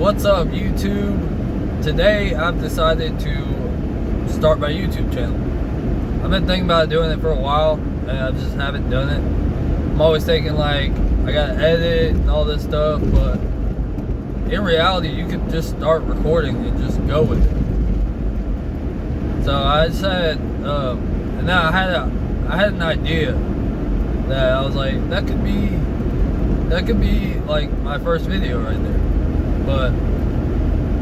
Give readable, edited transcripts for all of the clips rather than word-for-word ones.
What's up, YouTube? Today I've decided to start my YouTube channel. I've been thinking about doing it for a while and I just haven't done it. I'm always thinking like I gotta edit and all this stuff, but in reality you could just start recording and just go with it. So I said, and then I had an idea that I was like, that could be like my first video right there. But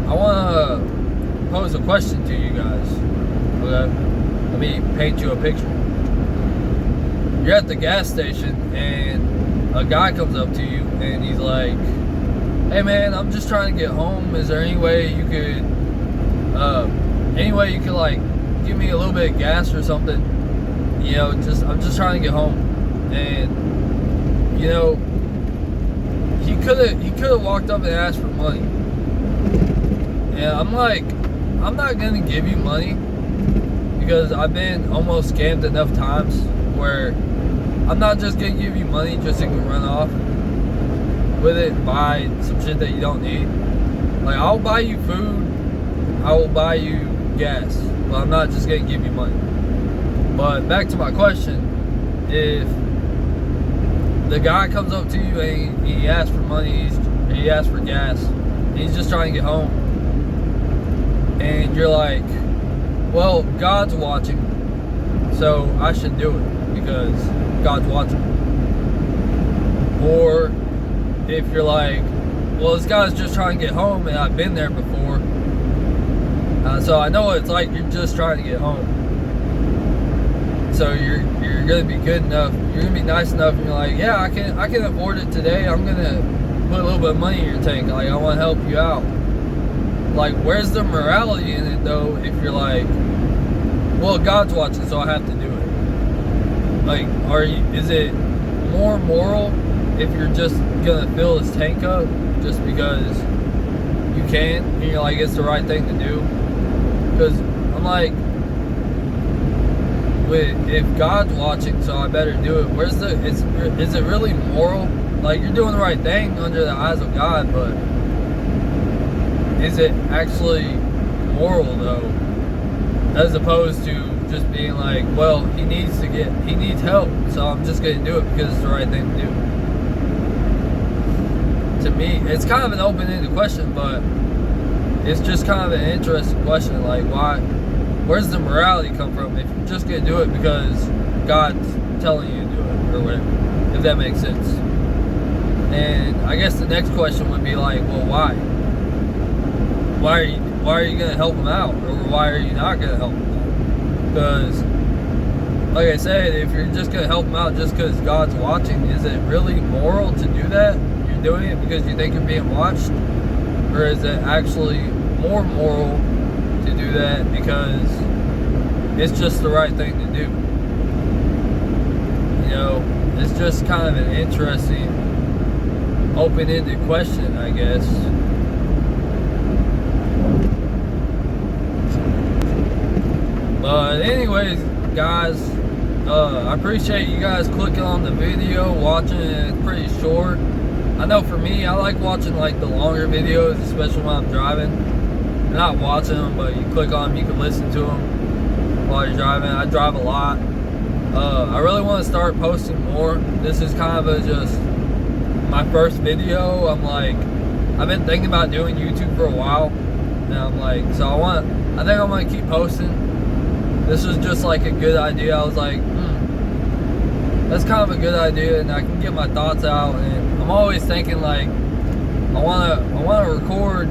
I want to pose a question to you guys. Okay, let me paint you a picture. You're at the gas station and a guy comes up to you and he's like, "Hey man, I'm just trying to get home. Is there any way you could like give me a little bit of gas or something? You know, I'm just trying to get home." And you know, he could have walked up and asked for money. And I'm like, I'm not gonna give you money because I've been almost scammed enough times where I'm not just gonna give you money just so you can run off with it and buy some shit that you don't need. Like, I'll buy you food, I will buy you gas, but I'm not just gonna give you money. But back to my question, if the guy comes up to you and he asks for money, he asks for gas, and he's just trying to get home, and you're like, well, God's watching, so I should do it because God's watching. Or if you're like, well, this guy's just trying to get home and I've been there before, so I know what it's like. You're just trying to get home, so you're gonna be good enough, you're gonna be nice enough, and you're like, yeah, I can afford it today. I'm gonna put a little bit of money in your tank. Like, I want to help you out. Like, where's the morality in it though? If you're like, well, God's watching, so I have to do it. Like, is it more moral if you're just gonna fill this tank up just because you can, and you're like, it's the right thing to do? Because I'm like, if God's watching, so I better do it. Is it really moral? Like, you're doing the right thing under the eyes of God, but is it actually moral though? As opposed to just being like, well, he needs help, so I'm just gonna do it because it's the right thing to do. To me, it's kind of an open-ended question, but it's just kind of an interesting question. Like, where's the morality come from if you're just gonna do it because God's telling you to do it or whatever, if that makes sense? And I guess the next question would be like, well, why? Why are you gonna help him out, or why are you not gonna help him out? Because, like I said, if you're just gonna help him out just because God's watching, is it really moral to do that? You're doing it because you think you're being watched, or is it actually more moral to do that because it's just the right thing to do? You know, it's just kind of an interesting, open-ended question, I guess. But anyways, guys, I appreciate you guys clicking on the video, watching it. It's pretty short. I know for me, I like watching like the longer videos, especially when I'm driving. You're not watching them, but you click on them, you can listen to them while you're driving. I drive a lot. I really want to start posting more. This is kind of just my first video. I've been thinking about doing YouTube for a while, and I'm like, so I think I'm gonna keep posting. This was just like a good idea. I was like, that's kind of a good idea, and I can get my thoughts out. And I'm always thinking like, I wanna record,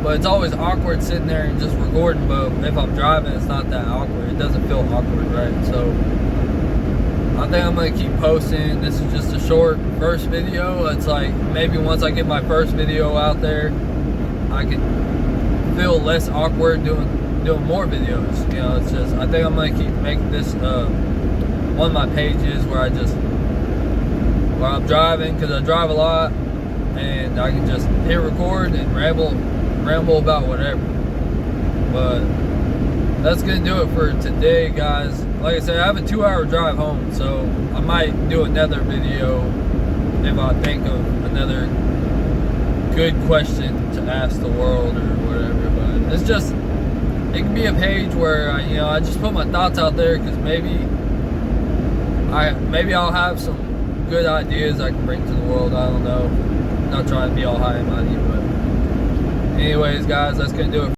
but it's always awkward sitting there and just recording. But if I'm driving, it's not that awkward. It doesn't feel awkward, right? So I think I'm gonna keep posting. This is just a short first video. It's like, maybe once I get my first video out there, I can feel less awkward doing more videos. You know, it's just, I think I'm gonna keep making this one of my pages where I'm driving, because I drive a lot, and I can just hit record and ramble about whatever. But that's gonna do it for today, guys. Like I said, I have a 2-hour drive home, so I might do another video if I think of another good question to ask the world or whatever. But it's just, it can be a page where I just put my thoughts out there, because maybe I'll have some good ideas I can bring to the world. I don't know. I'm not trying to be all high and mighty, but anyways, guys, that's gonna do it.